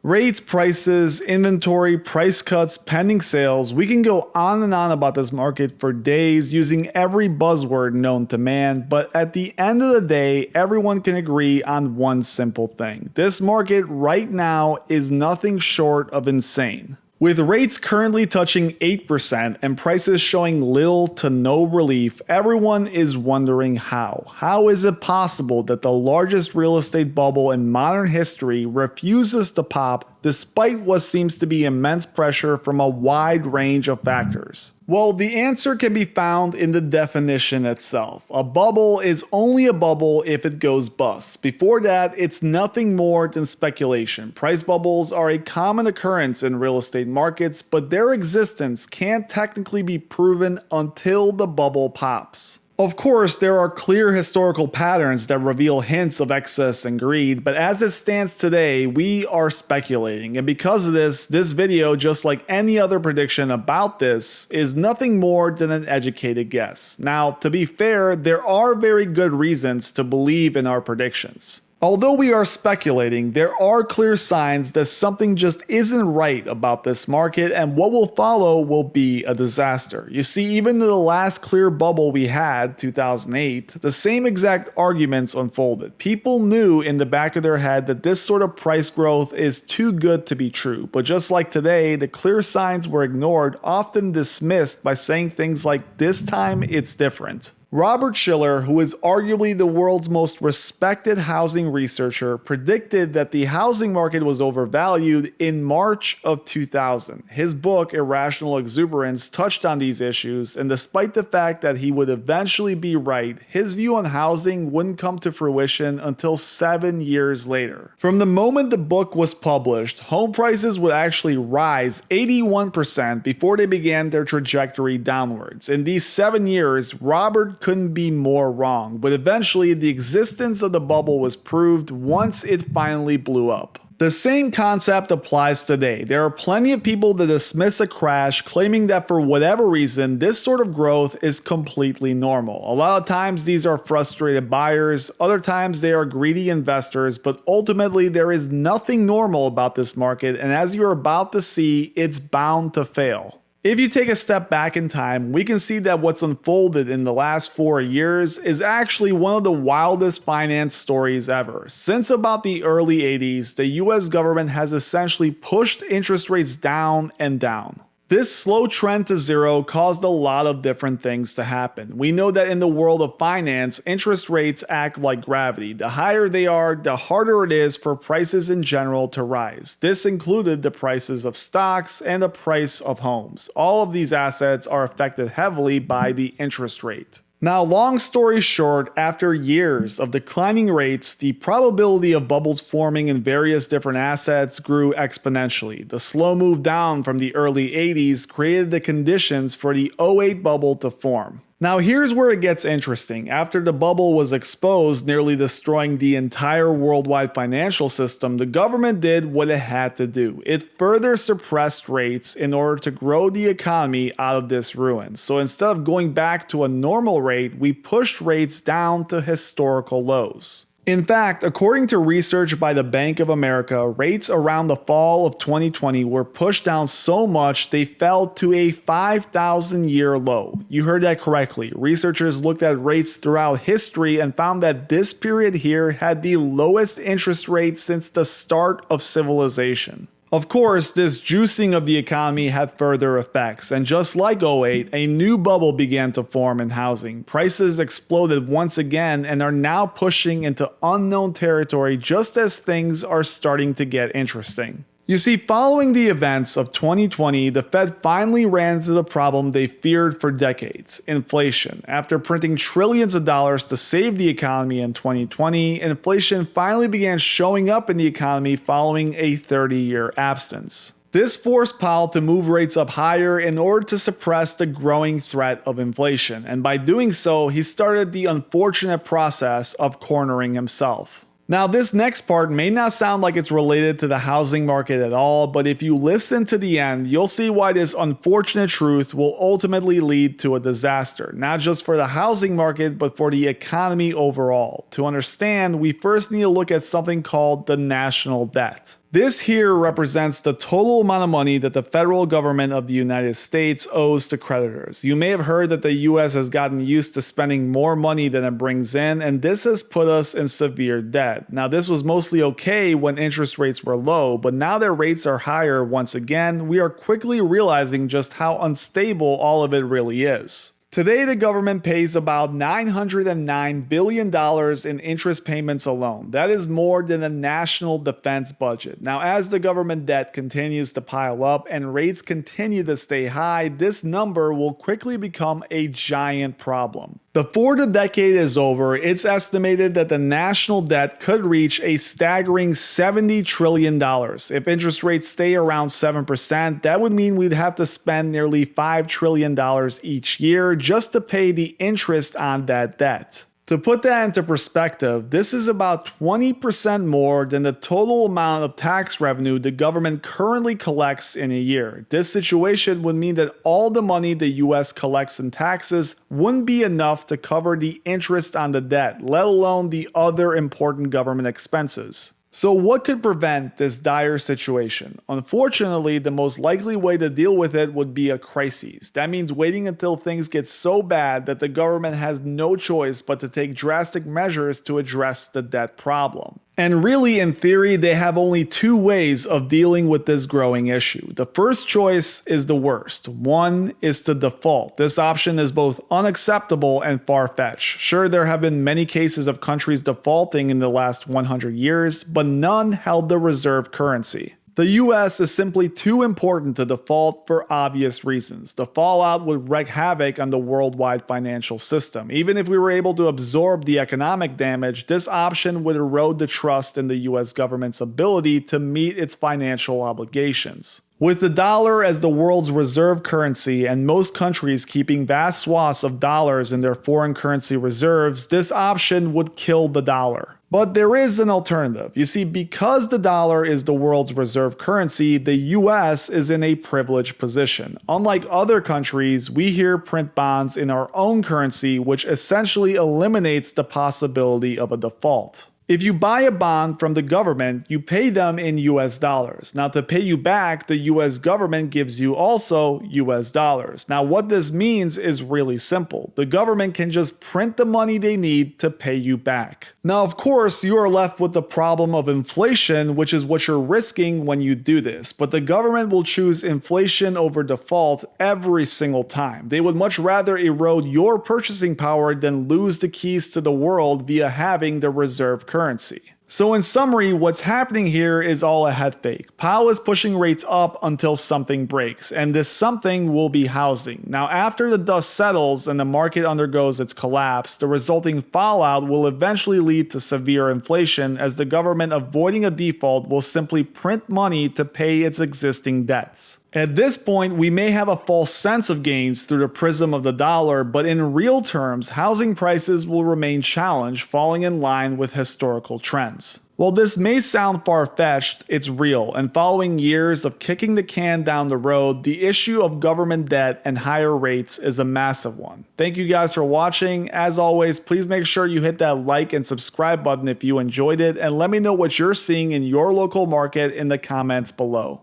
Rates, prices, inventory, price cuts, pending sales, we can go on and on about this market for days using every buzzword known to man, but at the end of the day, everyone can agree on one simple thing. This market right now is nothing short of insane. With rates currently touching 8% and prices showing little to no relief, everyone is wondering how. How is it possible that the largest real estate bubble in modern history refuses to pop despite what seems to be immense pressure from a wide range of factors? Well, the answer can be found in the definition itself. A bubble is only a bubble if it goes bust. Before that, it's nothing more than speculation. Price bubbles are a common occurrence in real estate markets, but their existence can't technically be proven until the bubble pops. Of course, there are clear historical patterns that reveal hints of excess and greed, but as it stands today, we are speculating. And because of this video, just like any other prediction about this, is nothing more than an educated guess. Now, to be fair, there are very good reasons to believe in our predictions. Although we are speculating, there are clear signs that something just isn't right about this market, and what will follow will be a disaster. You see, even in the last clear bubble we had, 2008, the same exact arguments unfolded. People knew in the back of their head that this sort of price growth is too good to be true, but just like today, the clear signs were ignored, often dismissed by saying things like, "This time it's different." Robert Shiller, who is arguably the world's most respected housing researcher, predicted that the housing market was overvalued in March of 2000. His book, Irrational Exuberance, touched on these issues, and despite the fact that he would eventually be right, his view on housing wouldn't come to fruition until 7 years later. From the moment the book was published, home prices would actually rise 81% before they began their trajectory downwards. In these 7 years, Robert couldn't be more wrong, but eventually the existence of the bubble was proved once it finally blew up. The same concept applies today. There are plenty of people that dismiss a crash, claiming that for whatever reason, this sort of growth is completely normal. A lot of times these are frustrated buyers, other times they are greedy investors, but ultimately there is nothing normal about this market, and as you're about to see, it's bound to fail. If you take a step back in time, we can see that what's unfolded in the last 4 years is actually one of the wildest finance stories ever. Since about the early 80s, the US government has essentially pushed interest rates down and down. This slow trend to zero caused a lot of different things to happen. We know that in the world of finance, interest rates act like gravity. The higher they are, the harder it is for prices in general to rise. This included the prices of stocks and the price of homes. All of these assets are affected heavily by the interest rate. Now, long story short, after years of declining rates, the probability of bubbles forming in various different assets grew exponentially. The slow move down from the early 80s created the conditions for the '08 bubble to form. Now here's where it gets interesting. After the bubble was exposed, nearly destroying the entire worldwide financial system, the government did what it had to do. It further suppressed rates in order to grow the economy out of this ruin. So instead of going back to a normal rate, we pushed rates down to historical lows. In fact, according to research by the Bank of America, rates around the fall of 2020 were pushed down so much they fell to a 5,000-year low. You heard that correctly. Researchers looked at rates throughout history and found that this period here had the lowest interest rate since the start of civilization. Of course, this juicing of the economy had further effects, and just like '08, a new bubble began to form in housing. Prices exploded once again and are now pushing into unknown territory just as things are starting to get interesting. You see, following the events of 2020, the Fed finally ran into the problem they feared for decades: inflation. After printing trillions of dollars to save the economy in 2020, inflation finally began showing up in the economy following a 30-year absence. This forced Powell to move rates up higher in order to suppress the growing threat of inflation, and by doing so, he started the unfortunate process of cornering himself. Now, this next part may not sound like it's related to the housing market at all, but if you listen to the end, you'll see why this unfortunate truth will ultimately lead to a disaster, not just for the housing market, but for the economy overall. To understand, we first need to look at something called the national debt. This here represents the total amount of money that the federal government of the United States owes to creditors. You may have heard that the US has gotten used to spending more money than it brings in, and this has put us in severe debt. Now, this was mostly okay when interest rates were low, but now that rates are higher once again, we are quickly realizing just how unstable all of it really is. Today, the government pays about $909 billion in interest payments alone. That is more than the national defense budget. Now, as the government debt continues to pile up and rates continue to stay high, this number will quickly become a giant problem. Before the decade is over, it's estimated that the national debt could reach a staggering $70 trillion. If interest rates stay around 7%, that would mean we'd have to spend nearly $5 trillion each year just to pay the interest on that debt. To put that into perspective, this is about 20% more than the total amount of tax revenue the government currently collects in a year. This situation would mean that all the money the US collects in taxes wouldn't be enough to cover the interest on the debt, let alone the other important government expenses. So what could prevent this dire situation? Unfortunately, the most likely way to deal with it would be a crisis. That means waiting until things get so bad that the government has no choice but to take drastic measures to address the debt problem. And really, in theory, they have only two ways of dealing with this growing issue. The first choice is the worst. One is to default. This option is both unacceptable and far-fetched. Sure, there have been many cases of countries defaulting in the last 100 years, but none held the reserve currency. The US is simply too important to default for obvious reasons. The fallout would wreak havoc on the worldwide financial system. Even if we were able to absorb the economic damage, this option would erode the trust in the US government's ability to meet its financial obligations. With the dollar as the world's reserve currency and most countries keeping vast swaths of dollars in their foreign currency reserves, this option would kill the dollar. But there is an alternative. You see, because the dollar is the world's reserve currency, the US is in a privileged position. Unlike other countries, we here print bonds in our own currency, which essentially eliminates the possibility of a default. If you buy a bond from the government, you pay them in US dollars. Now, to pay you back, the US government gives you also US dollars. Now, what this means is really simple. The government can just print the money they need to pay you back. Now, of course, you are left with the problem of inflation, which is what you're risking when you do this. But the government will choose inflation over default every single time. They would much rather erode your purchasing power than lose the keys to the world via having the reserve currency. So in summary, what's happening here is all a head fake. Powell is pushing rates up until something breaks, and this something will be housing. Now, after the dust settles and the market undergoes its collapse, the resulting fallout will eventually lead to severe inflation, as the government, avoiding a default, will simply print money to pay its existing debts. At this point, we may have a false sense of gains through the prism of the dollar, but in real terms, housing prices will remain challenged, falling in line with historical trends. While this may sound far-fetched, it's real, and following years of kicking the can down the road, the issue of government debt and higher rates is a massive one. Thank you guys for watching. As always, please make sure you hit that like and subscribe button if you enjoyed it, and let me know what you're seeing in your local market in the comments below.